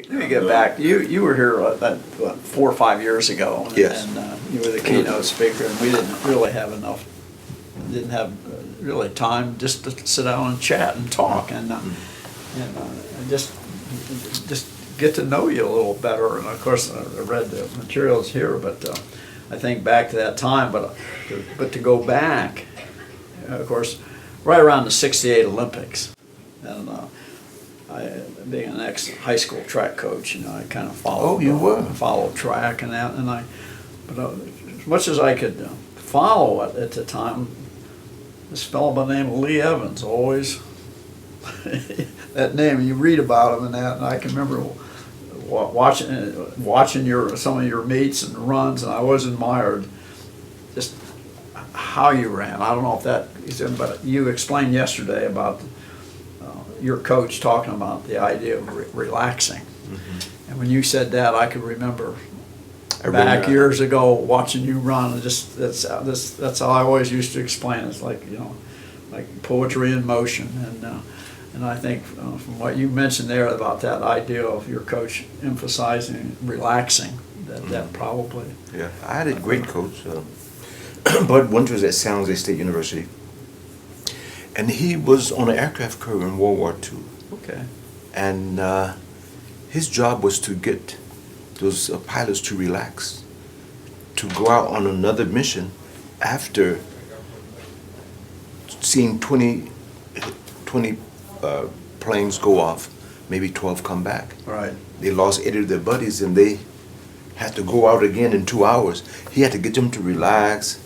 Let me get back. You were here about 4 or 5 years ago. Yes. And you were the keynote speaker, and we didn't really have didn't have really time just to sit down and chat and talk and just get to know you a little better. And of course, I read the materials here, but I think back to that time. But to go back, of course, right around the '68 Olympics, and being an ex-high school track coach, I kind of followed. Oh, you were? Followed track and that, but as much as I could follow it at the time, this fellow by the name of Lee Evans always, that name, you read about him and that, and I can remember watching some of your meets and runs, and I always admired just how you ran. I don't know if that is in, but you explained yesterday about your coach talking about the idea of relaxing. Mm-hmm. And when you said that, I could remember back years ago watching you run. And just that's how I always used to explain it. It's like like poetry in motion. And I think from what you mentioned there about that idea of your coach emphasizing relaxing, that probably. Yeah, I had a great coach. Bud Winters at San Jose State University. And he was on an aircraft crew in World War II. Okay. And his job was to get those pilots to relax, to go out on another mission after seeing 20 planes go off, maybe 12 come back. Right. They lost 8 of their buddies and they had to go out again in 2 hours. He had to get them to relax,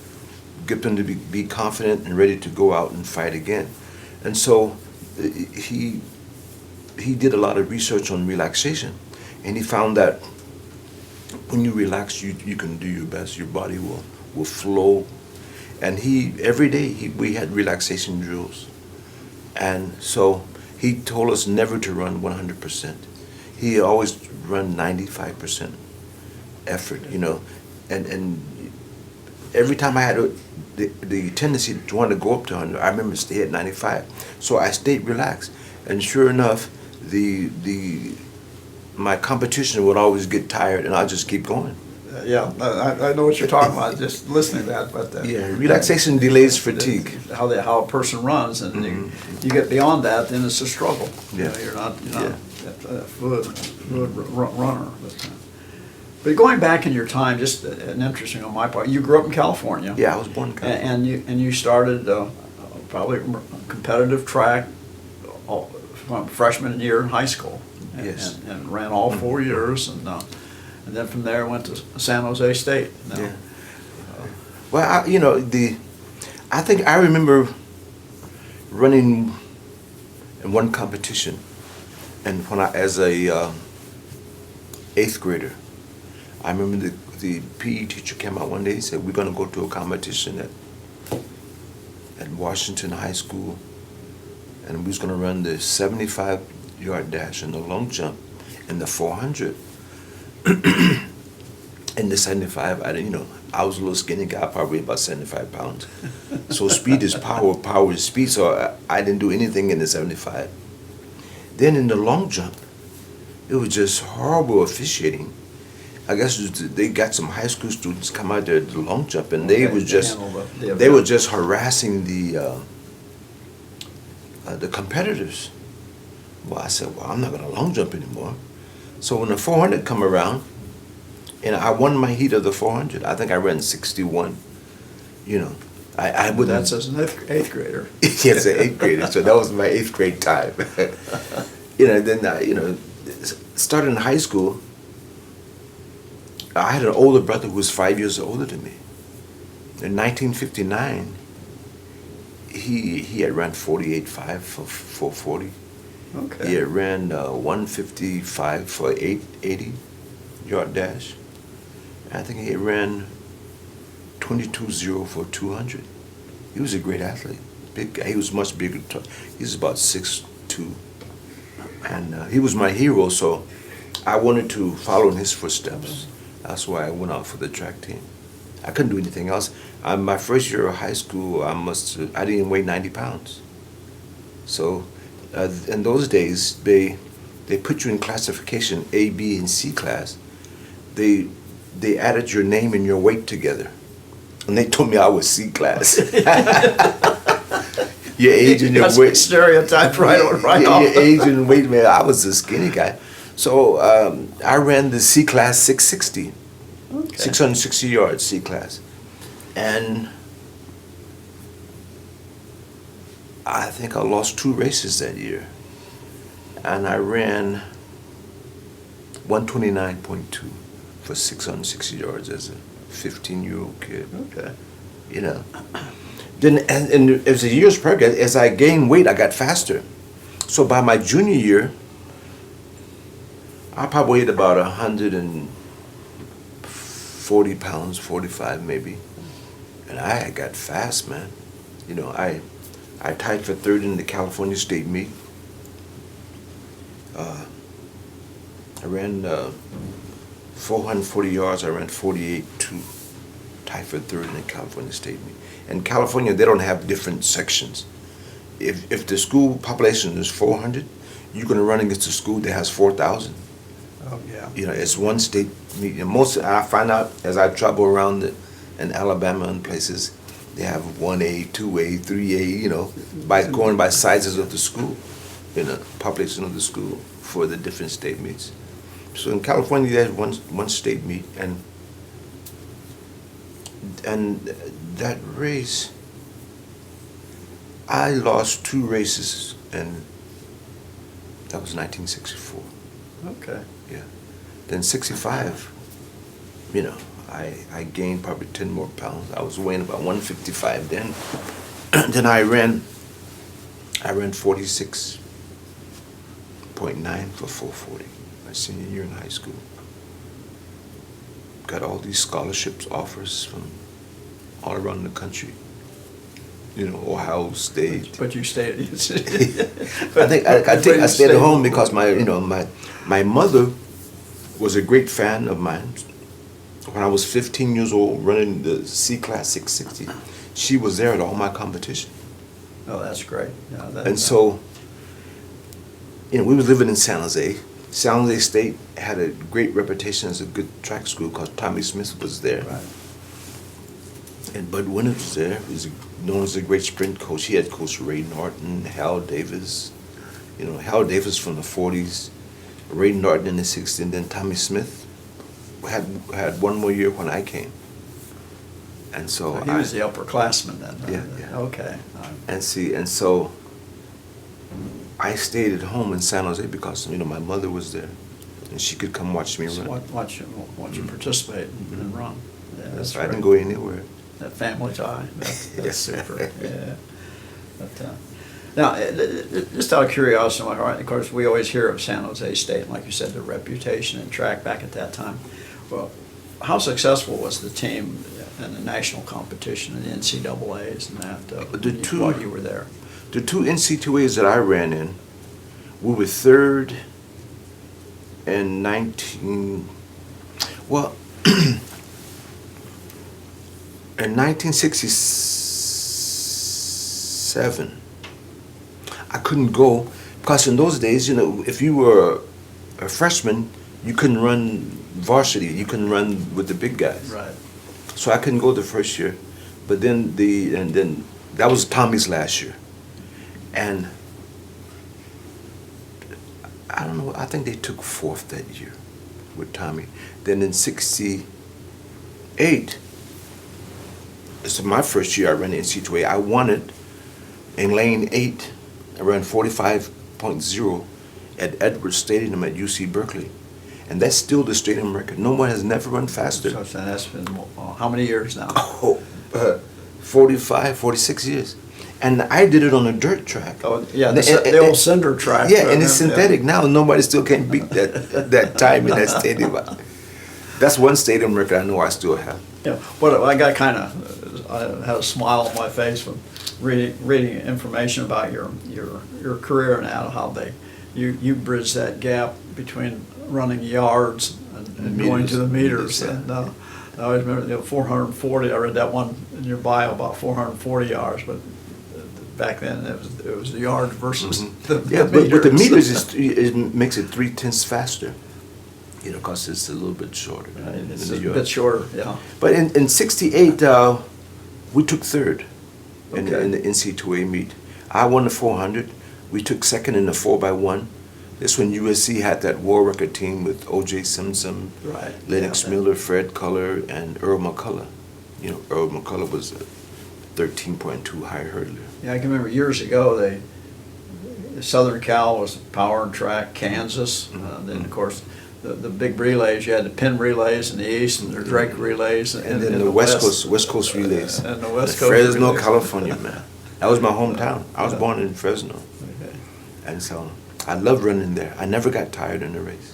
get them to be confident and ready to go out and fight again. And so he did a lot of research on relaxation, and he found that when you relax, you can do your best. Your body will flow. And every day we had relaxation drills. And so he told us never to run 100%. He always run 95% effort, and every time I had the tendency to want to go up to 100, I remember stay at 95. So I stayed relaxed, and sure enough, my competition would always get tired, and I'll just keep going. Yeah, I know what you're talking about. Just listening to that, but relaxation delays fatigue. How a person runs, and you get beyond that, then it's a struggle. Yeah, you're not a fluid runner. But going back in your time, just an interesting on my part. You grew up in California. Yeah, I was born in California. And you started probably competitive track from freshman year in high school. Yes. And ran all 4 years, and then from there went to San Jose State. Yeah. Well, I think I remember running in one competition, and when as a 8th grader. I remember the PE teacher came out one day. He said, "We're going to go to a competition at Washington High School, and we was going to run the 75-yard dash and the long jump and the 400." In the 75, I was a little skinny guy, probably about 75 pounds. So speed is power, power is speed. So I didn't do anything in the 75. Then in the long jump, it was just horrible officiating. I guess they got some high school students come out there to the long jump, and they were just harassing the competitors. Well, I said, well, I'm not going to long jump anymore. So when the 400 come around, and I won my heat of the 400, I think I ran 61. I wouldn't. That's as an 8th grader. Yes, an 8th grader. So that was my 8th grade time. Then starting in high school, I had an older brother who was 5 years older than me. In 1959, he had ran 48.5 for 440. Okay. He had ran 155 for 80-yard dash. I think he had ran 22.0 for 200. He was a great athlete. Big guy. He was much bigger. He was about 6'2". And he was my hero, so I wanted to follow in his footsteps. That's why I went out for the track team. I couldn't do anything else. My first year of high school, I didn't weigh 90 pounds. So in those days, they they put you in classification A, B, and C class. They added your name and your weight together, and they told me I was C class. Your age and your That's weight. stereotype right off. Your age and weight, man. I was a skinny guy. So I ran the C class 660, Okay. 660 yards C class. And I think I lost 2 races that year. And I ran 129.2 for 660 yards as a 15-year-old kid. Okay. You know. Then, and as the years progressed, as I gained weight, I got faster. So by my junior year, I probably weighed about 140 pounds, 45 maybe. And I got fast, man. You know, I tied for 3rd in the California State meet. I ran 440 yards. I ran 48.2, tied for 3rd in the California State meet. In California, they don't have different sections. If the school population is 400, you're going to run against a school that has 4,000. Oh, yeah. You know, it's one state meet. And most, I find out as I travel around in Alabama and places, they have 1A, 2A, 3A, you know, by going by sizes of the school, you know, population of the school for the different state meets. So in California, there's one state meet, and that race, I lost 2 races, and that was 1964. Okay. Yeah. Then 65, you know, I gained probably 10 more pounds. I was weighing about 155 then. Then I ran 46.9 for 440 my senior year in high school. Got all these scholarships offers from all around the country. You know, Ohio State. But you stayed. I think I stayed at home because my mother was a great fan of mine. When I was 15 years old, running the C Class 660, she was there at all my competition. Oh, that's great. Yeah, And so, you know, we was living in San Jose. San Jose State had a great reputation as a good track school because Tommy Smith was there. Right. And Bud Winters was there. He was known as a great sprint coach. He had coached Ray Norton, Hal Davis. You know, Hal Davis from the 40s, Ray Norton in the 60s, and then Tommy Smith had one more year when I came. And so He was the upperclassman then. Yeah. Okay. And so I stayed at home in San Jose because, you know, my mother was there, and she could come watch me So run. watch you participate and run. Yeah, that's So I didn't great. go anywhere. That family tie. That's Yes. super. Yeah. But, now, just out of curiosity, of course, we always hear of San Jose State, and like you said, the reputation in track back at that time. Well, how successful was the team in the national competition, in the NCAAs and that, while you were there? The 2 NC2As that I ran in, we were 3rd and 19. Well, in 1967, I couldn't go because in those days, you know, if you were a freshman, you couldn't run varsity. You couldn't run with the big guys. Right. So I couldn't go the first year, but then that was Tommy's last year, and I don't know. I think they took 4th that year with Tommy. Then in '68, this is my first year I ran the NC2A. I won it in lane 8. I ran 45.0 at Edwards Stadium at UC Berkeley. And that's still the stadium record. No one has never run faster. So that's been, how many years now? 45, 46 years. And I did it on a dirt track. Oh, yeah, the old cinder track. Yeah, and it's synthetic now. Nobody still can beat that time in that stadium. That's one stadium record I know I still have. Yeah, well, I got I had a smile on my face from reading information about your career and how you bridged that gap between running yards and going to the meters. Yeah. And I always remember 440. I read that one in your bio about 440 yards, but back then, it was the yard versus the Yeah, but the meters meters. it makes it 3/10 faster, because it's a little bit shorter. Right, it's than a the yard. bit shorter, yeah. But in '68, we took third in Okay. the NC2A meet. I won the 400. We took second in the 4x1. That's when USC had that war record team with O.J. Simpson, Right. Lennox Yeah. Miller, Fred Culler, and Earl McCullough. Earl McCullough was a 13.2 high hurdler. Yeah, I can remember years ago, Southern Cal was Power and Track, Kansas. Then, of course, the big relays, you had the Penn relays in the east and the Drake relays in And then in the West Coast relays. And the West Coast Fresno, relays. California, man. That was my hometown. I was Yeah. born in Fresno. Okay. And so I loved running there. I never got tired in the race.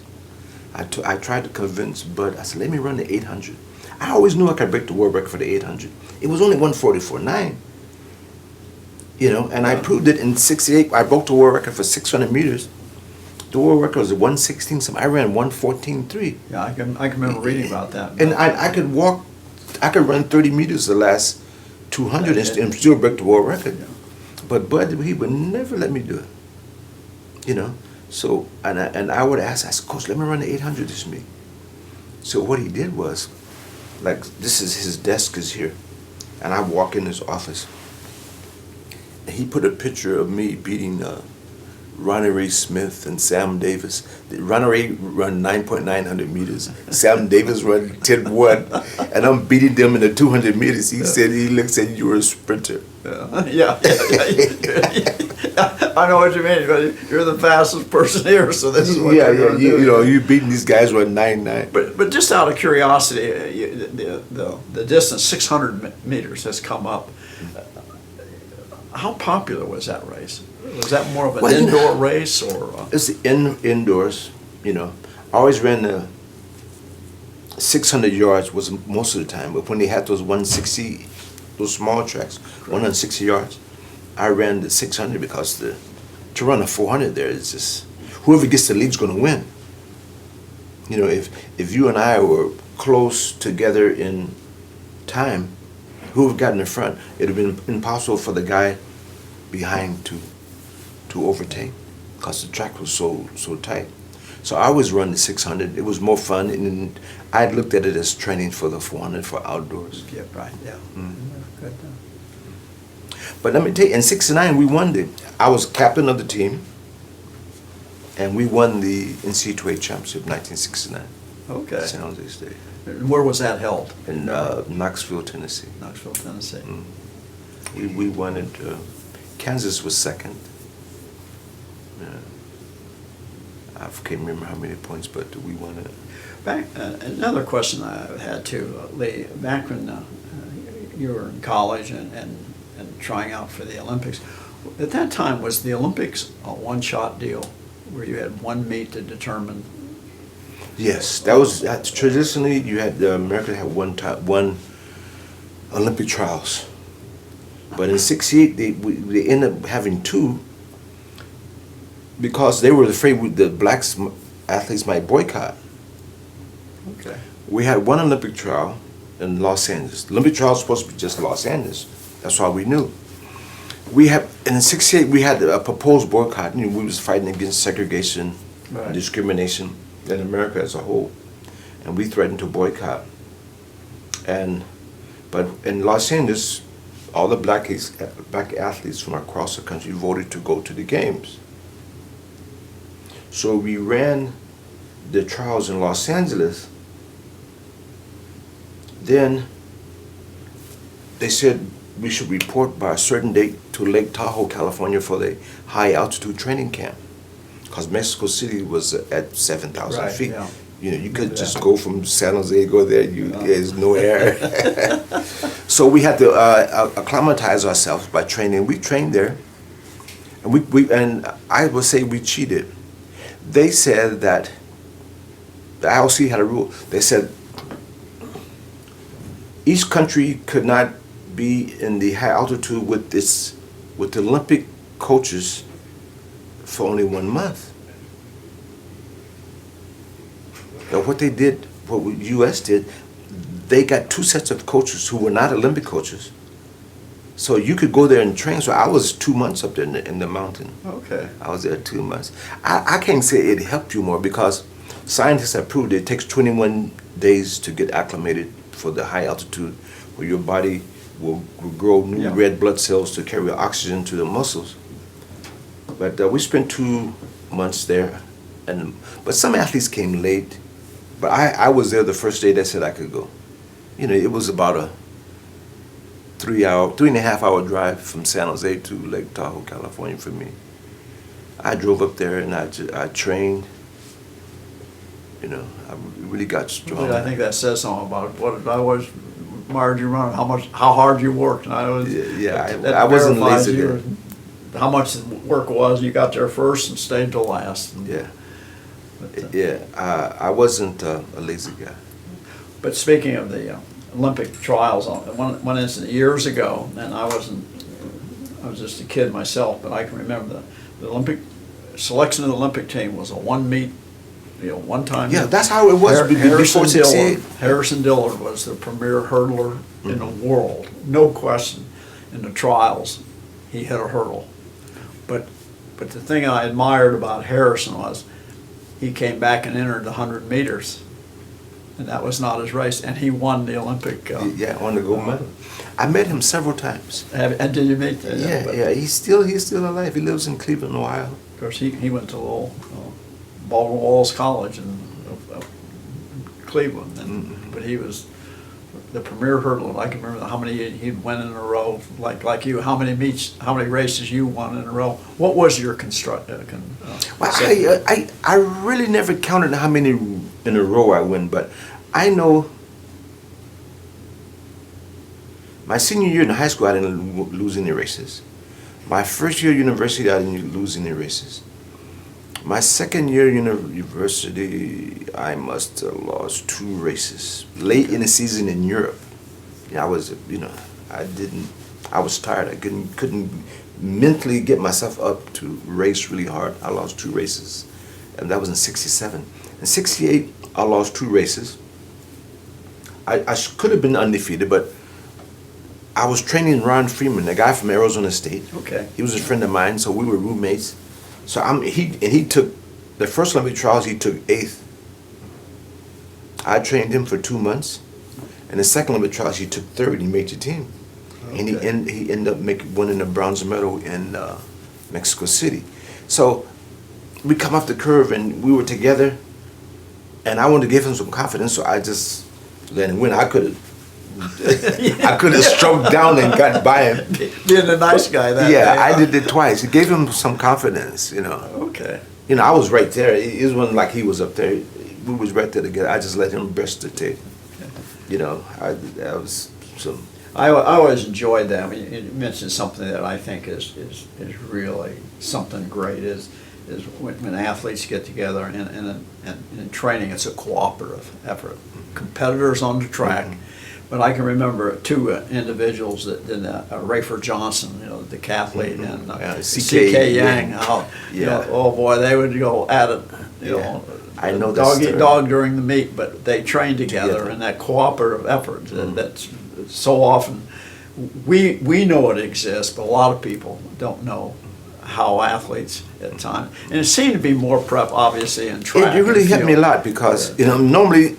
I tried to convince Bud, I said, let me run the 800. I always knew I could break the world record for the 800. It was only 1:44.9. And I proved it in '68. I broke the world record for 600 meters. The world record was 1:16 something. I ran 1:14.3. Yeah, I can remember reading about that. And I could run 30 meters the last 200 and still break the world record. Yeah. But Bud, he would never let me do it. So, and I would ask, I said, Coach, let me run the 800 this meet. So what he did was, like, this is his desk is here. And I walk in his office. And he put a picture of me beating Ronnie Ray Smith and Sam Davis. Ronnie Ray run 9.900 meters. Sam Davis run 10.1. And I'm beating them in the 200 meters. He said, he looks at you, you're a sprinter. Yeah. I know what you mean, but you're the fastest person here, so this is what Yeah, you're gonna do. you beating these guys run 9.9. But just out of curiosity, the distance 600 meters has come up. How popular was that race? Was that more of an indoor race or? It's indoors, I always ran the 600 yards was most of the time, but when they had those 160, those small tracks, 160 yards, I ran the 600 because to run a 400 there is just, whoever gets the lead's going to win. If you and I were close together in time, whoever got in the front, it would have been impossible for the guy behind to overtake because the track was so tight. So I always run the 600. It was more fun, and I looked at it as training for the 400 for outdoors. Yeah, right, yeah. Good. But let me tell you, in '69 we won I was captain of the team, and we won the NC2A championship 1969. Okay. San Jose State. And where was that held? In Knoxville, Tennessee. Knoxville, Tennessee. We won it. Kansas was second. I can't remember how many points, but we won it. Back, another question I had too, Lee. Back when you were in college and trying out for the Olympics, at that time was the Olympics a one-shot deal, where you had one meet to determine? Yes, that was traditionally you had America had one Olympic trials, but in '68 they ended up having two because they were afraid the black athletes might boycott. Okay. We had one Olympic trial in Los Angeles. The Olympic trial was supposed to be just Los Angeles. That's all we knew. In '68 we had a proposed boycott. We was fighting against segregation, Right. discrimination in America as a whole, and we threatened to boycott. But in Los Angeles, all the black athletes from across the country voted to go to the games. So we ran the trials in Los Angeles. Then they said we should report by a certain date to Lake Tahoe, California for the high altitude training camp. Because Mexico City was at 7,000 Right, feet. yeah. You could just Yeah. go from San Jose, go there, there's no air. So we had to acclimatize ourselves by training. We trained there, and I would say we cheated. They said that the IOC had a rule. They said each country could not be in the high altitude with the Olympic coaches for only 1 month. Now what they did, what the U.S. did, they got 2 sets of coaches who were not Olympic coaches So you could go there and train. So I was 2 months up there in the mountain. Okay. I was there 2 months. I can't say it helped you more because scientists have proved it takes 21 days to get acclimated for the high altitude, where your body will grow new Yeah. red blood cells to carry oxygen to the muscles. But we spent 2 months there, but some athletes came late. But I was there the first day they said I could go. You know, it was about a 3.5 hour drive from San Jose to Lake Tahoe, California for me. I drove up there and I trained. You know, I really got strong. Really, I think that says something about it. What I always admired you running, how hard you worked, and I was I wasn't lazy there. How much the work was. You got there first and stayed till last. Yeah, But, I wasn't a lazy guy. But speaking of the Olympic trials, one incident years ago, and I was just a kid myself, but I can remember the Olympic selection of the Olympic team was a one meet, one time. Yeah, that's how it was before '68. Harrison Dillard was the premier hurdler in the world, no question. In the trials, he hit a hurdle, but the thing I admired about Harrison was he came back and entered the 100 meters. And that was not his race, and he won the Olympic. Won the gold medal. I met him several times. And did you meet? Yeah. He's still alive. He lives in Cleveland, Ohio. Of course, he went to little Baldwin Wallace College in Cleveland, but he was the premier hurdler. I can remember how many he'd won in a row, like you. How many races you won in a row? What was your Well, I really never counted how many in a row I win, but I know my senior year in high school I didn't lose any races. My first year university I didn't lose any races. My second year university I must have lost 2 races late in the season in Europe. I was I was tired. I couldn't mentally get myself up to race really hard. I lost 2 races, and that was in '67. In '68, I lost 2 races. I could have been undefeated, but I was training Ron Freeman, a guy from Arizona State. Okay. He was a friend of mine, so we were roommates. So he took the first Olympic trials. He took 8th. I trained him for 2 months, and the second Olympic trials he took 3rd. He made the team. Okay. And he ended up winning a bronze medal in Mexico City. So we come off the curve and we were together, and I wanted to give him some confidence, so I just let him win. I could have stroked down and got by him. Being a nice guy that Yeah, day, I did it twice. It gave him some confidence, Okay. I was right there. It wasn't like he was up there. We was right there together. I just let him burst the tape. That was some. I always enjoyed that. I mean, you mentioned something that I think is really something great is when athletes get together and in training, it's a cooperative effort. Competitors on the track, but I can remember 2 individuals that did that. Rayford Johnson, the decathlete, and C.K. Yang. Oh boy, they would go at it. I know dog this eat dog during the meet, but they train together in that cooperative effort. That's so often we know it exists, but a lot of people don't know how athletes at times, and it seemed to be more prep, obviously, in track. It really helped me a lot because normally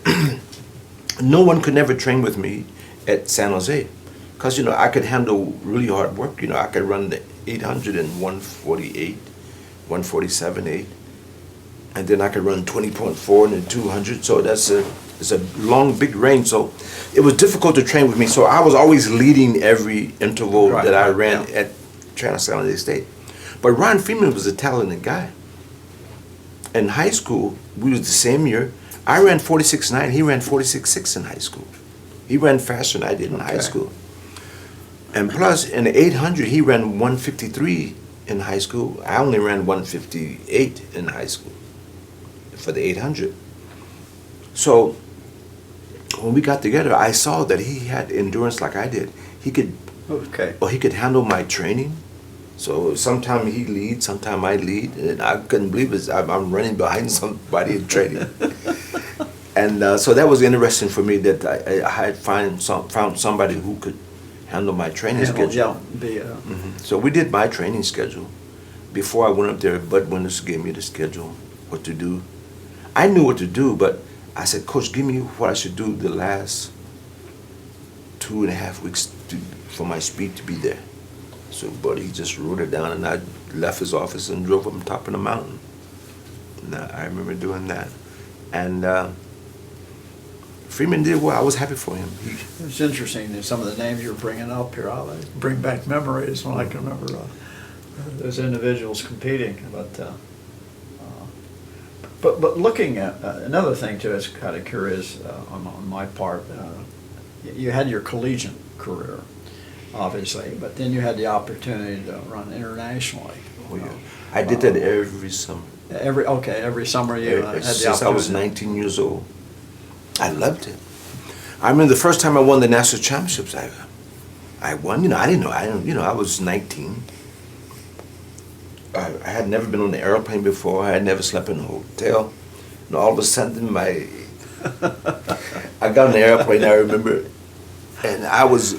no one could never train with me at San Jose because I could handle really hard work. I could run the 800 and 148, 147.8, and then I could run 20.4 and the 200. So it's a long, big range. So it was difficult to train with me. So I was always leading every interval that I ran at San Jose State. But Ron Freeman was a talented guy. In high school, we was the same year. I ran 46.9. He ran 46.6 in high school. He ran faster than I did in high school. And plus, in the 800, he ran 153 in high school. I only ran 158 in high school for the 800. So when we got together, I saw that he had endurance like I did. He could handle my training. So sometimes he leads, sometimes I lead, and I couldn't believe it. I'm running behind somebody in training. And so that was interesting for me that I had found somebody who could handle my training Yeah, schedule. yeah, be, So we did my training schedule. Before I went up there, Bud Winters gave me the schedule, what to do. I knew what to do, but I said, Coach, give me what I should do the last 2.5 weeks for my speed to be there. So Buddy just wrote it down, and I left his office and drove up on top of the mountain. And I remember doing that. And Freeman did well. I was happy for him. it's interesting that some of the names you're bringing up here, I bring back memories when I can remember those individuals competing. But looking at another thing too, is kind of curious on my part. You had your collegiate career, obviously, but then you had the opportunity to run internationally. Oh, yeah. I did that every summer. Every summer you had the opportunity. Since I was 19 years old. I loved it. I remember the first time I won the national championships, I won, I didn't know, I was 19. I had never been on an airplane before. I had never slept in a hotel. And all of a sudden, I got on the airplane, I remember, and I was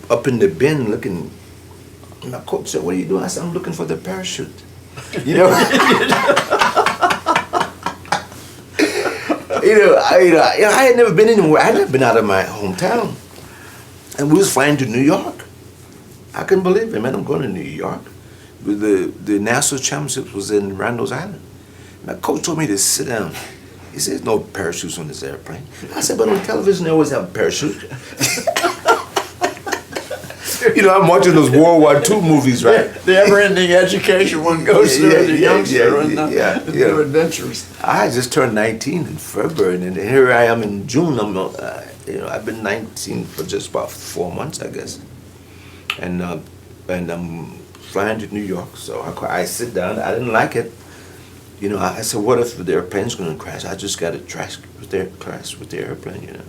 up in the bin looking. My coach said, "What are you doing?" I said, "I'm looking for the parachute." I had never been anywhere. I had never been out of my hometown. And we was flying to New York. I couldn't believe it, man. I'm going to New York. The national championships was in Randall's Island. My coach told me to sit down. He said, "There's no parachutes on this airplane." I said, "But on television they always have a parachute." I'm watching those World War II movies, right? The ever-ending education one goes through as a youngster and new adventures. I just turned 19 in February, and here I am in June. I've been 19 for just about 4 months, I guess, and I'm flying to New York. So I sit down. I didn't like it. I said, "What if the airplane's going to crash? I just got to crash with the airplane."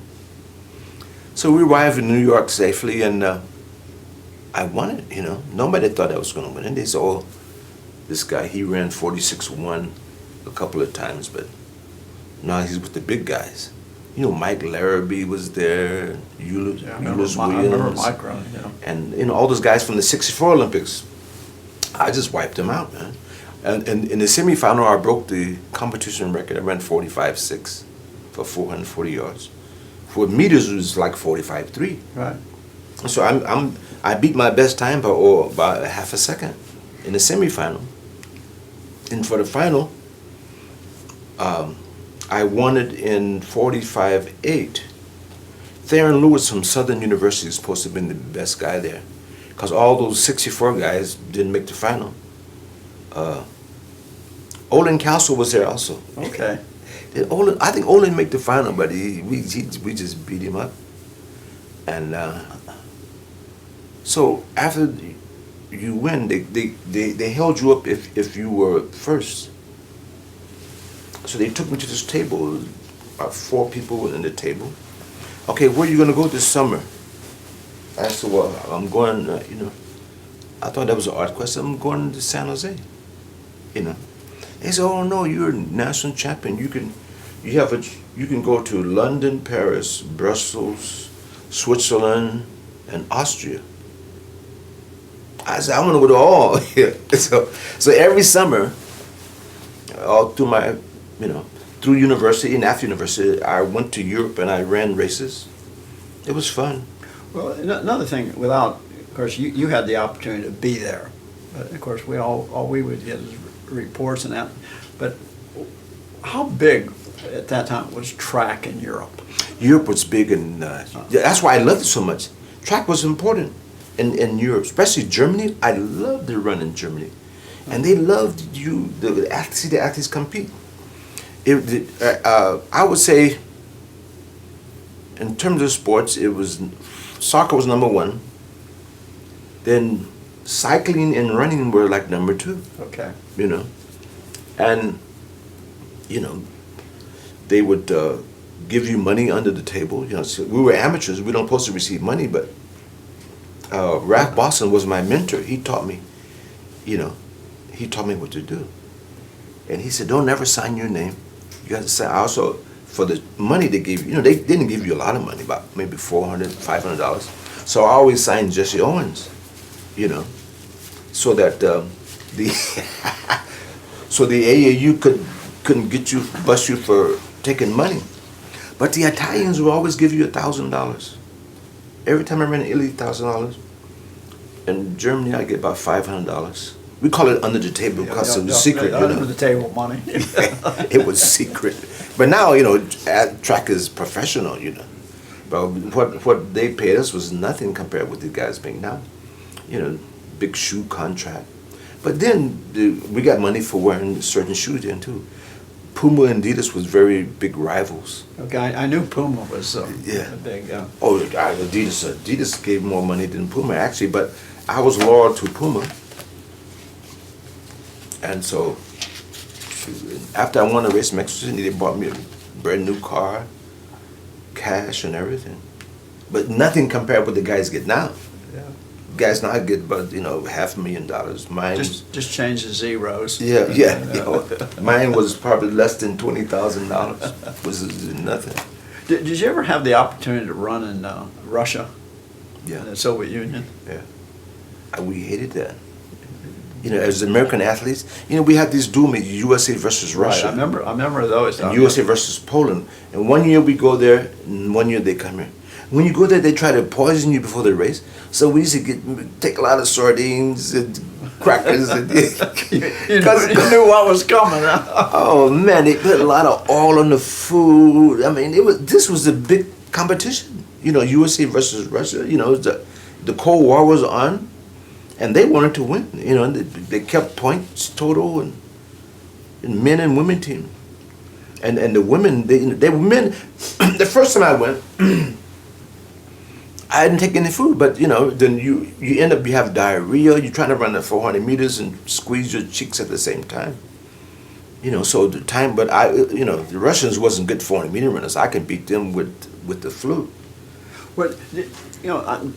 So we arrived in New York safely, and I won it. Nobody thought I was going to win it. They said, "Oh, this guy, he ran 46-1 a couple of times, but now he's with the big guys." Mike Larrabee was there, Euless I remember Williams, Mike running, and all those guys from the '64 Olympics. I just wiped them out, man. And in the semifinal, I broke the competition record. I ran 45.6 for 440 yards. For meters, it was like 45.3. Right. So I beat my best time by about half a second in the semifinal. And for the final, I won it in 45.8. Theron Lewis from Southern University is supposed to have been the best guy there, because all those '64 guys didn't make the final. Olin Council was there also. Okay. I think Olin made the final, but we just beat him up. And so after you win, they held you up if you were first. So they took me to this table. About 4 people were in the table. "Okay, where are you going to go this summer?" I said, "Well, I'm going, I thought that was an odd question. "I'm going to San Jose, They said, "Oh no, you're a national champion. You can go to London, Paris, Brussels, Switzerland, and Austria." I said, "I want to go to all." So every summer, all through my, through university and after university, I went to Europe and I ran races. It was fun. Well, another thing, of course, you had the opportunity to be there. But of course, all we would get is reports and that. But how big at that time was track in Europe? Europe was big, and that's why I loved it so much. Track was important in Europe, especially Germany. I loved the run in Germany, and they loved the athletes compete. I would say, in terms of sports, soccer was number 1. Then cycling and running were like number 2. Okay. And they would give you money under the table. So we were amateurs. We don't supposed to receive money, but Ralph Boston was my mentor. He taught me, what to do. And he said, "Don't ever sign your name. You got to sign." Also, for the money they gave you, they didn't give you a lot of money, about maybe $400, $500. So I always signed Jesse Owens, you know, so that the so the AAU couldn't bust you for taking money. But the Italians will always give you $1,000. Every time I ran in Italy, $1,000. In Germany, I get about $500. We call it under the table because it was secret, you Under know. the table money. It was secret. But now, you know, track is professional, you know. But what they paid us was nothing compared with the guys make now. You know, big shoe contract. But then we got money for wearing certain shoes then too. Puma and Adidas was very big rivals. Okay, I knew Puma was Yeah. a big. Oh, Adidas gave more money than Puma actually, but I was loyal to Puma. And so, after I won a race in Mexico City, they bought me a brand new car, cash and everything. But nothing compared with the guys get now. Yeah. Guys now get about, you know, $500,000. Mine was, Just change the zeros. yeah, you know, mine was probably less than $20,000. Was nothing. Did you ever have the opportunity to run in Russia, in Yeah, the Soviet Union? yeah. We hated that. You know, as American athletes, you know, we had these duel meets, USA versus Russia. Right, I remember those. And USA versus Poland. And 1 year we go there, and 1 year they come here. When you go there, they try to poison you before the race. So we used to take a lot of sardines and crackers. And, you knew what was coming. Huh? oh man, they put a lot of oil on the food. I mean, this was a big competition. You know, USA versus Russia. You know, the Cold War was on, and they wanted to win. You know, they kept points total and men and women team. And the women, they were men. The first time I went, I didn't take any food, but you know, then you end up, you have diarrhea. You're trying to run the 400 meters and squeeze your cheeks at the same time. You know, so the time, but you know, the Russians wasn't good 400 meter runners. I can beat them with the flu. But you know,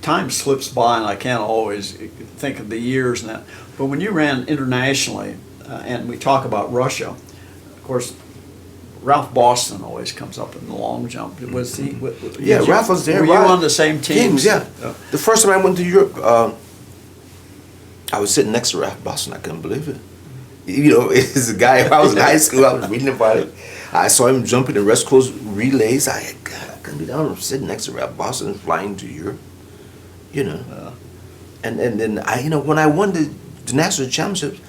time slips by, and I can't always think of the years and that. But when you ran internationally, and we talk about Russia, of course, Ralph Boston always comes up in the long jump. Was he? Yeah, Ralph was there. Were you right. on the same teams? Yeah. The first time I went to Europe, I was sitting next to Ralph Boston. I couldn't believe it. You know, it's a guy. I was in high school. I was reading about it. I saw him jumping in West Coast relays. I couldn't be down. I'm sitting next to Ralph Boston, flying to Europe. You know, and then you know, when I won the national championships,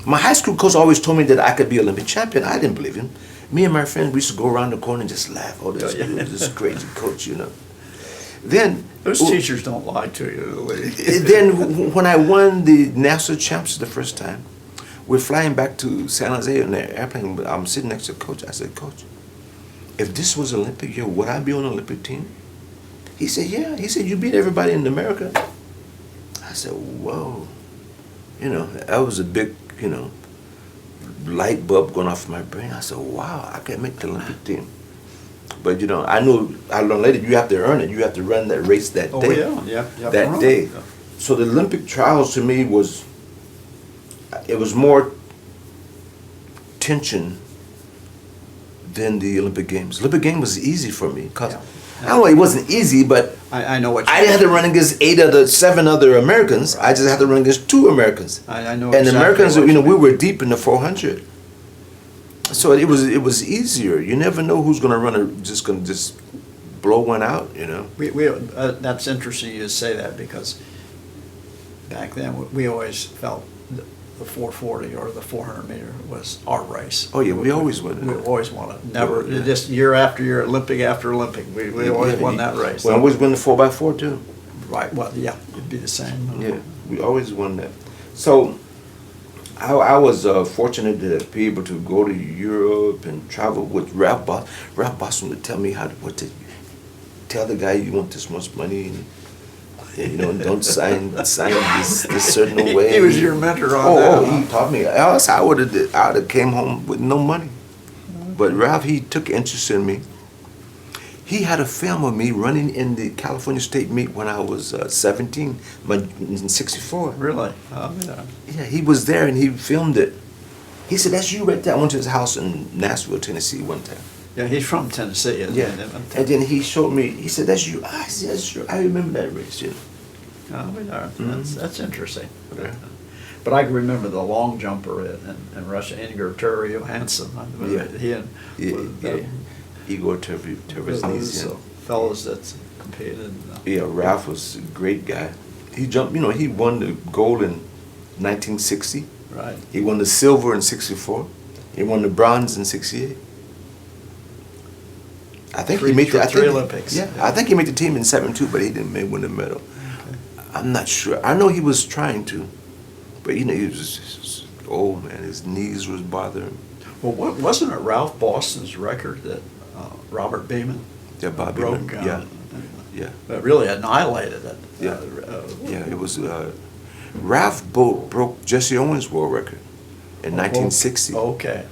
my high school coach always told me that I could be Olympic champion. I didn't believe him. Me and my friends, we used to go around the corner and just laugh. Oh, this dude, this crazy coach, you know. Then Those teachers don't lie to you. then when I won the national championships the first time, we're flying back to San Jose in the airplane. I'm sitting next to the coach. I said, Coach, if this was Olympic year, would I be on the Olympic team? He said, yeah. He said, you beat everybody in America. I said, whoa. You know, that was a big, you know, light bulb going off in my brain. I said, wow, I can make the Olympic team. But, you know, I learned later, you have to earn it. You have to run that race that day. Oh, yeah. That day. Yeah. So the Olympic trials to me was more tension than the Olympic Games. Olympic Games was easy for me because I don't know, it wasn't easy, but I know what you I didn't have to run against 7 other Americans. Right. I just had to run against 2 Americans. I know. And exactly the Americans, you know, we were deep in the 400. So it was easier. You never know who's going to just blow one out, you know. That's interesting you say that, because back then we always felt the 440 or the 400 meter was our race. Oh yeah, we always won it. We always won it. Never, just year after year, Olympic after Olympic. We always won that race. We always won the 4x4 too. Right. Well, yeah, it'd be the same. Yeah, we always won that. So I was fortunate to be able to go to Europe and travel with Ralph Boston. Ralph Boston would tell me what to tell the guy, you want this much money, and you know, don't sign this certain way. He was your mentor on that. Oh, he taught me. Else I would have came home with no money. But Ralph, he took interest in me. He had a film of me running in the California State meet when I was 17, in '64. Really? Oh, yeah. Yeah, he was there and he filmed it. He said, "That's you right there." I went to his house in Nashville, Tennessee one time. Yeah, he's from Tennessee, isn't Yeah. he? And then he showed me. He said, "That's you." I said, "That's true. I remember that race." You know. Oh, we are. That's interesting. Yeah. But I can remember the long jumper in Russia, Inger Terry Johansson. Yeah. He and Yeah. Igor those Terveznyzhin. fellows that competed. Yeah, Ralph was a great guy. He jumped. You know, he won the gold in 1960. Right. He won the silver in '64. He won the bronze in '68. I think he made the three Olympics. Yeah, I think he made the team in '72, but he didn't win the medal. Okay. I'm not sure. I know he was trying to, but you know he was just old man. His knees was bothering him. Well, wasn't it Ralph Boston's record that Robert Beeman Yeah, Bobby. broke? Yeah, yeah, That really annihilated it. Yeah. yeah. It was Ralph broke Jesse Owens' world record in 1960. Okay.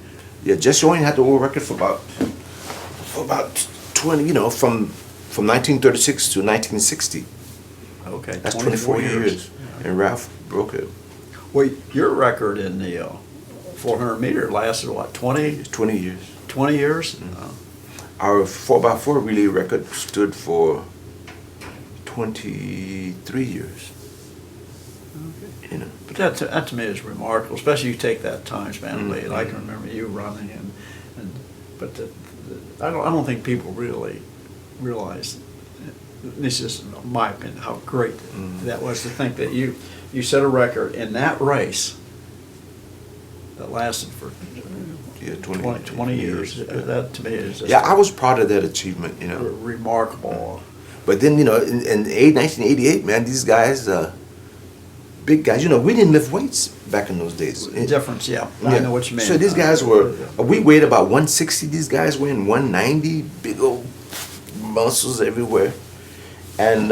Yeah, Jesse Owens had the world record for about 20. You know, from 1936 to 1960. Okay. That's 24 years, Yeah. and Ralph broke it. Well, your record in the 400 meter lasted what, 20 20 years. 20 years? Our 4x4 relay record stood for 23 years. You know. But that to me is remarkable, especially you take that time span lead. I can remember you running, but I don't think people really realize. This is my opinion, how great that was to think that you set a record in that race that lasted for Yeah, 20 years. That to me is just Yeah, I was proud of that achievement, you know. remarkable. But then, you know, in 1988, man, these guys, big guys, you know, we didn't lift weights back in those days. Difference, yeah. I know what you mean. So these guys we weighed about 160, these guys weighing 190, big old muscles everywhere. And,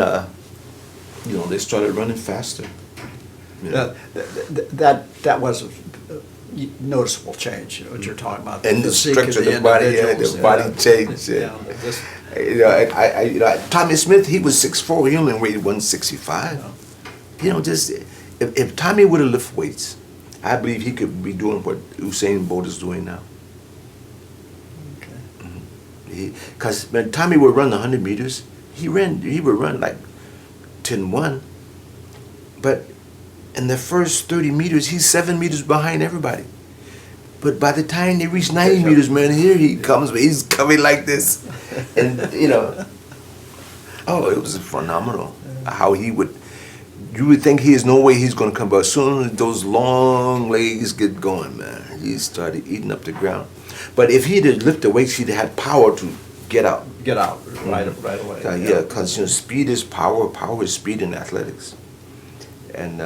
you know, they started running faster. You know. That was a noticeable change, you know, what you're talking about. And the physique structure of the body, yeah, the body changed. Yeah. Just, You know, Tommy Smith, he was 6'4", he only weighed 165. You know, just if Tommy would have lifted weights, I believe he could be doing what Usain Bolt is doing now. okay. Because when Tommy would run the 100 meters, he would run like 10-1, but in the first 30 meters, he's 7 meters behind everybody. But by the time they reach 90 meters, man, here he comes, but he's coming like this. And, you know, oh, it was phenomenal how he would, you would think he has no way he's going to come, but as soon as those long legs get going, man, he started eating up the ground. But if he'd have lifted weights, he'd have had power to get out. Get out right away. Yeah, because, you know, speed is power, power is speed in athletics. And,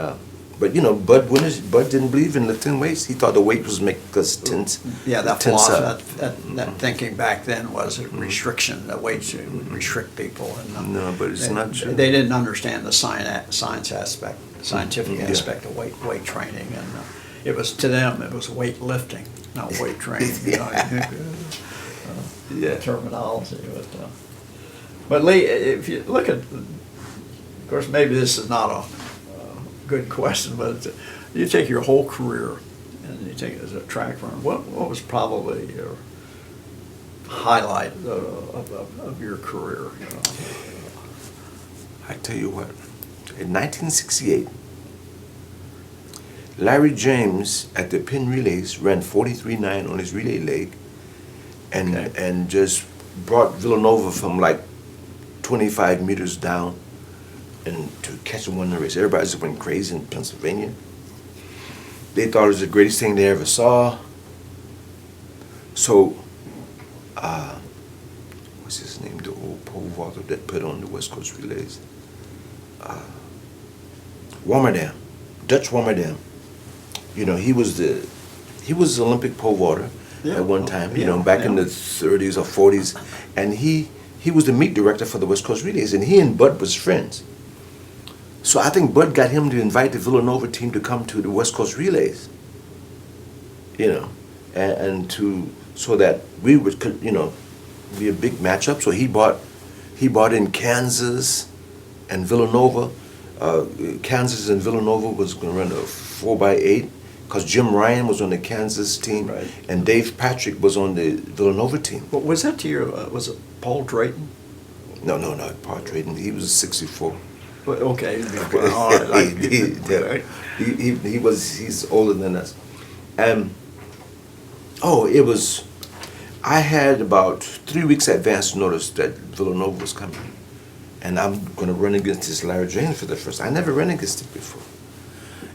but, you know, Bud didn't believe in lifting weights. He thought the weight was make us tense. Yeah, that tense up. philosophy, that thinking back then was a restriction. That weights would restrict people. And, No, but it's not true. They didn't understand the science aspect, the scientific Yeah. aspect of weight training, and it was to them it was weight lifting, not weight training. You know, Yeah. terminology. But Lee, if you look at, of course, maybe this is not a good question, but you take your whole career and you take it as a track runner. What was probably your highlight of your career? You know? I tell you what, in 1968, Larry James at the pin relays ran 43.9 on his relay leg, and just brought Villanova from like 25 meters down and to catch him in the race. Everybody just went crazy in Pennsylvania. They thought it was the greatest thing they ever saw. So, what's his name? The old pole vaulter that put on the West Coast relays. Warmerdam, Dutch Warmerdam. You know, he was the Olympic pole vaulter at one time. You know, back in the 30s or 40s, and he was the meet director for the West Coast relays, and he and Bud was friends. So I think Bud got him to invite the Villanova team to come to the West Coast relays. You know, and so that we would, you know, be a big matchup. So he bought in Kansas and Villanova. Kansas and Villanova was going to run a 4x8. because Jim Ryan was on the Kansas team, Right. and Dave Patrick was on the Villanova team. But was that to your, was it Paul Drayton? No, Paul Drayton. He was 64. But, okay, well, all right, like, He's older than us. I had about 3 weeks advance notice that Villanova was coming. And I'm going to run against this Larry James for the first time. I never ran against him before.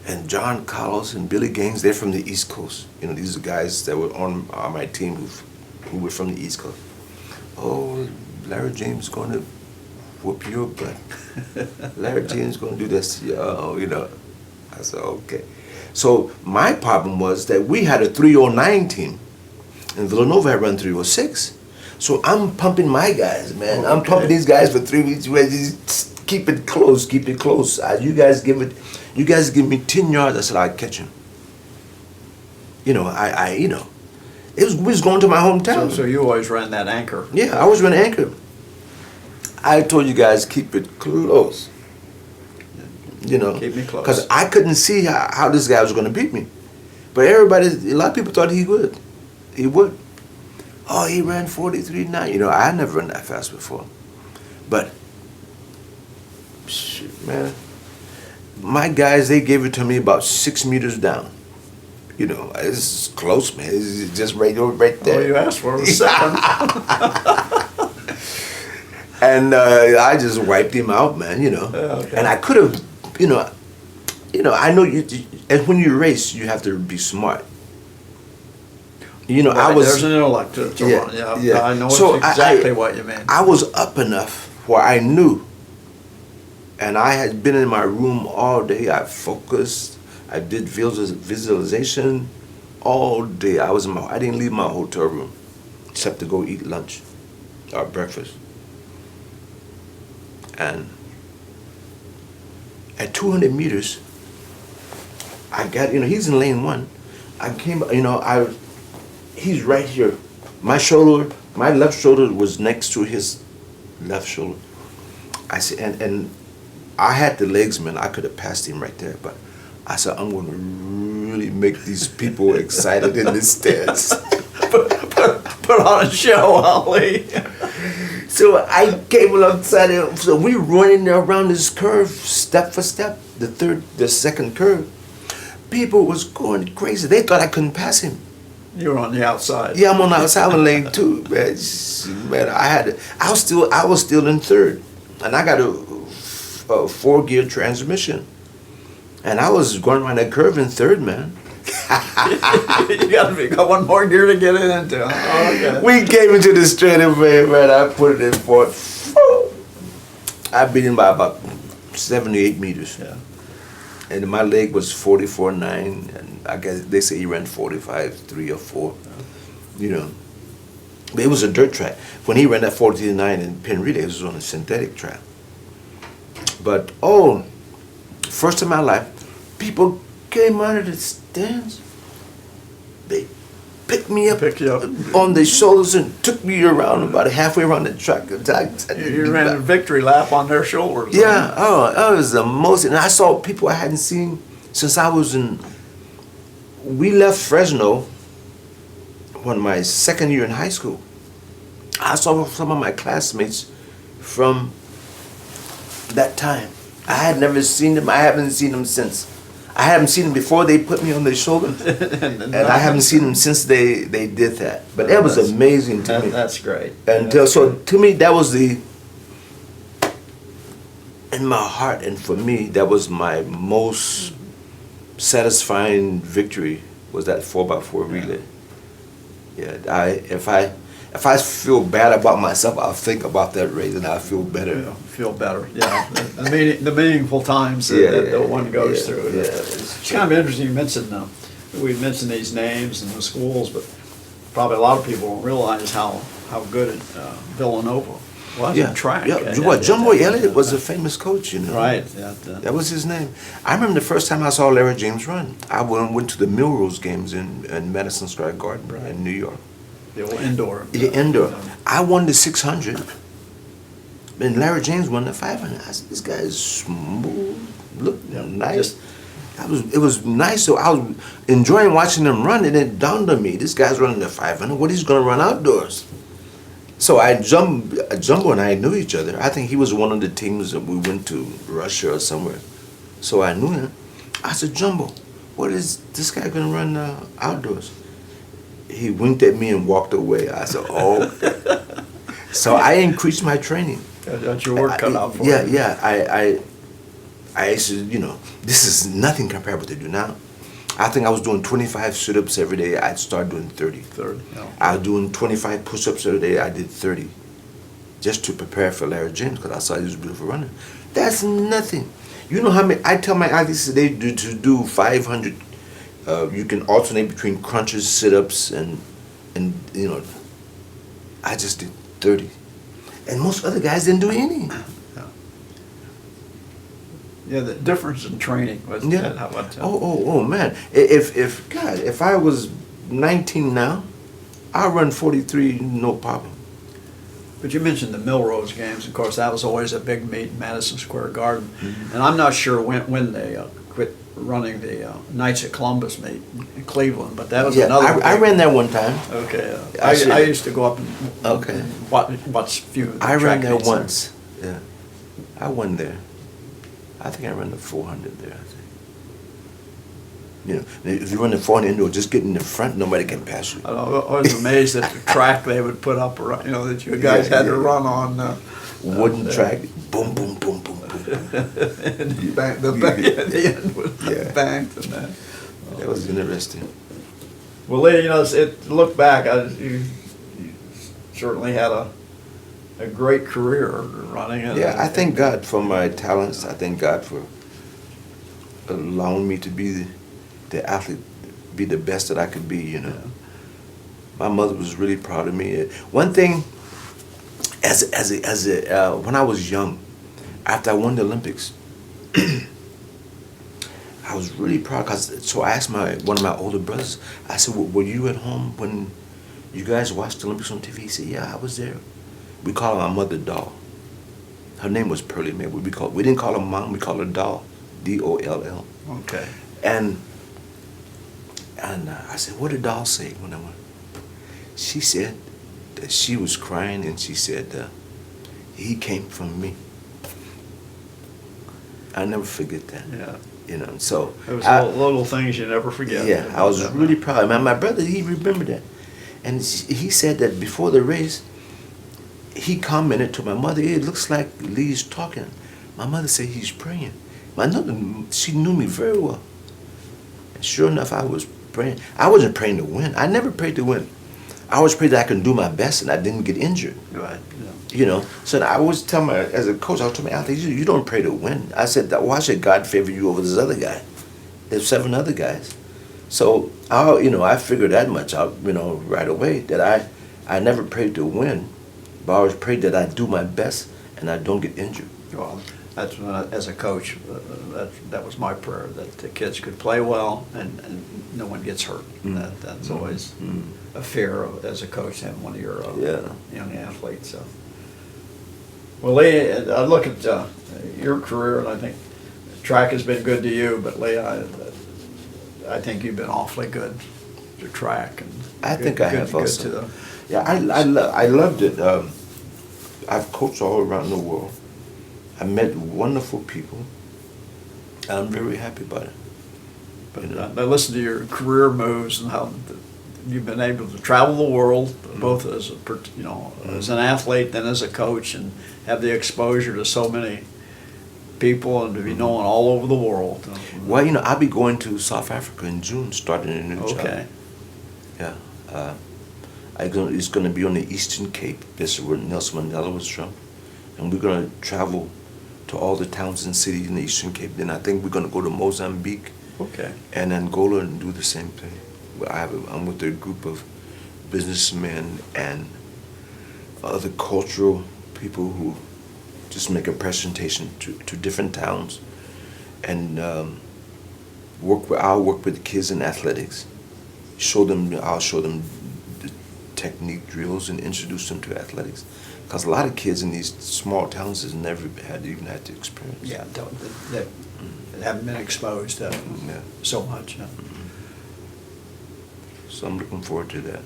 And John Carlos and Billy Gaines, they're from the East Coast. You know, these are guys that were on my team who were from the East Coast. Oh, Larry James is going to whoop your butt. Larry James is going to do this to you. Oh, you know. I said, okay. So my problem was that we had a 309 team, and Villanova had run 306. So I'm pumping my guys, man. I'm pumping these guys for 3 weeks. Just keep it close, keep it close. You guys give me 10 yards. I said I'd catch him. You know, we was going to my hometown. So you always ran that anchor. Yeah, I was running anchor. I told you guys keep it close. You know, Keep me close. because I couldn't see how this guy was going to beat me. But a lot of people thought he would. He would. Oh, he ran 43.9. You know, I had never run that fast before. But, shit, man, my guys, they gave it to me about 6 meters down. You know, it's close, man. It's just right there. All you asked for was second. And I just wiped him out, man, you know. Yeah, okay. And I could have, you know, I know and when you race, you have to be smart. You know, Right, I was... There's an intellect to run. Yeah, I know So exactly what you mean. I was up enough where I knew. And I had been in my room all day. I focused. I did visualization all day. I didn't leave my hotel room except to go eat lunch or breakfast. And at 200 meters, I got, you know, he's in lane 1. I came, you know, he's right here. My left shoulder was next to his left shoulder. I said, and I had the legs, man. I could have passed him right there, but I said, I'm going to really make these people excited in this stance. Put on a show, Ali. So I came alongside him. So we running around this curve, step for step, the second curve. People was going crazy. They thought I couldn't pass him. You were on the outside. Yeah, I'm on the outside of lane 2, man. Man, I was still in third, and I got a 4-gear transmission, and I was going around that curve in third, man. You got one more gear to get it into. Oh, okay. We came into the straightaway, man. I put it in fourth. I beat him by about 78 meters. Yeah. And my leg was 44.9, and I guess they say he ran 45.3 or 4. You know. But it was a dirt track. When he ran that 43.9 in Penn Relay, it was on a synthetic track. But, first in my life, people came out of the stands. They picked me up, Picked you up. on their shoulders and took me around about halfway around the track. You ran a victory lap on their shoulders. Yeah, it was the most, and I saw people I hadn't seen since I was we left Fresno when my second year in high school. I saw some of my classmates from that time. I had never seen them. I haven't seen them since. I haven't seen them before they put me on their shoulder, and I haven't seen them since they did that. But that was amazing to me. That's great. And so to me, that was in my heart, and for me, that was my most satisfying victory, was that 4x4 relay. Yeah, if I feel bad about myself, I'll think about that race and I'll feel better. Yeah, feel better. Yeah, the meaningful times that one goes through. Yeah. It's kind of interesting. You mentioned we mentioned these names and the schools, but probably a lot of people don't realize how good Villanova was in track. Yeah, John Boy Elliott was a famous coach, you know. Right. That was his name. I remember the first time I saw Larry James run. I went to the Milrose games in Madison Square Garden in New York. The old indoor. The indoor. I won the 600, and Larry James won the 500. I said, this guy is smooth, look nice. It was nice. So I was enjoying watching them run, and it dawned on me, this guy's running the 500. What he's going to run outdoors? So Jumbo and I knew each other. I think he was one of the teams that we went to Russia or somewhere. So I knew him. I said, Jumbo, what is this guy going to run outdoors? He winked at me and walked away. I said, oh. So I increased my training. Got your work cut out for Yeah, you. yeah. I said, this is nothing comparable to do now. I think I was doing 25 sit-ups every day. I'd start doing 30. 30. Yeah. I was doing 25 push-ups every day. I did 30, just to prepare for Larry James, because I saw he was a beautiful runner. That's nothing. You know how many? I tell my athletes today to do 500. You can alternate between crunches, sit-ups, and I just did 30, and most other guys didn't do any. Yeah, the difference in training was Yeah. how about Oh man! If I was 19 now, I'd run 43 no problem. But you mentioned the Milrose games. Of course, that was always a big meet in Madison Square Garden. Mm-hmm. And I'm not sure when they quit running the Knights of Columbus meet in Cleveland, but that was Yeah, another. I big- ran there one time. Okay, I see. I used to go up and Okay. watch a few. of the I ran track there meets once. Yeah, I won there. I think I ran the 400 there. I think. If you run the 400 indoor, just get in the front. Nobody can pass you. I was amazed at the track they would put up, that you guys Yeah, had to yeah. run on. Wooden track. Boom, boom, boom, boom, boom. And the bank at the end was Yeah. banked and that. That was interesting. Well, Lee, look back, you certainly had a great career running. Yeah, I thank God for my talents. I thank God for allowing me to be the athlete, be the best that I could be. Yeah. My mother was really proud of me. One thing, when I was young, after I won the Olympics, I was really proud. So I asked one of my older brothers. I said, "Were you at home when you guys watched the Olympics on TV?" He said, "Yeah, I was there." We call my mother Doll. Her name was Pearlie Mae. We didn't call her Mom. We called her Doll, D-O-L-L. Okay. And I said, "What did Doll say when I went?" She said that she was crying, and she said, "He came from me." I never forget that. Yeah. So It was little things you never forget. yeah, I was really proud. My brother, he remembered that, and he said that before the race, he commented to my mother, "It looks like Lee's talking." My mother said he's praying. She knew me very well. And sure enough, I was praying. I wasn't praying to win. I never prayed to win. I always prayed that I could do my best and I didn't get injured. Right. Yeah. So I always tell as a coach, I would tell my athletes, you don't pray to win. I said, why should God favor you over this other guy? There's 7 other guys. So I figured that much out, right away, that I never prayed to win, but I always prayed that I do my best and I don't get injured. Well, that's as a coach, that was my prayer, that the kids could play well and no one gets hurt. That's always a fear as a coach, having one of your young athletes. So. Well, Lee, I look at your career, and I think track has been good to you, but Lee, I think you've been awfully good to track. And I think I have also. To the, Yeah, I loved it. I've coached all around the world. I met wonderful people. I'm very happy about it. But I listened to your career moves and how you've been able to travel the world, both as as an athlete, then as a coach, and have the exposure to so many people and to be known all over the world. Well, I'll be going to South Africa in June, starting a new job. Okay. Yeah. It's going to be on the Eastern Cape. This is where Nelson Mandela was from. And we're going to travel to all the towns and cities in the Eastern Cape. Then I think we're going to go to Mozambique Okay. and Angola and do the same thing. I'm with a group of businessmen and other cultural people who just make a presentation to different towns, and I'll work with the kids in athletics. I'll show them the technique drills and introduce them to athletics, because a lot of kids in these small towns has never even had the experience. Yeah, that haven't been exposed to Yeah. so much. Yeah. So I'm looking forward to that.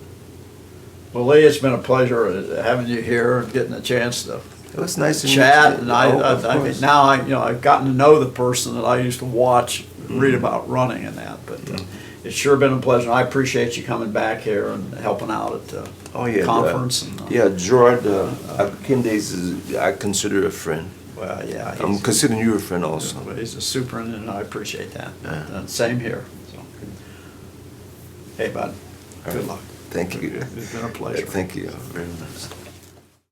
Well, Lee, it's been a pleasure having you here and getting a chance to It was nice to meet chat. you. And Of I mean, course. now I've gotten to know the person that I used to watch, read about running and that. But it's sure been a pleasure. I appreciate you coming back here and helping out at the Oh, yeah. conference. And, Yeah, Gerard Akindes is, I consider a friend. Well, yeah. I'm considering you a friend also. He's a superintendent, and I appreciate that. Yeah. Same here. So. Hey, bud, All good right. luck. Thank you. It's been a pleasure. Thank you very much.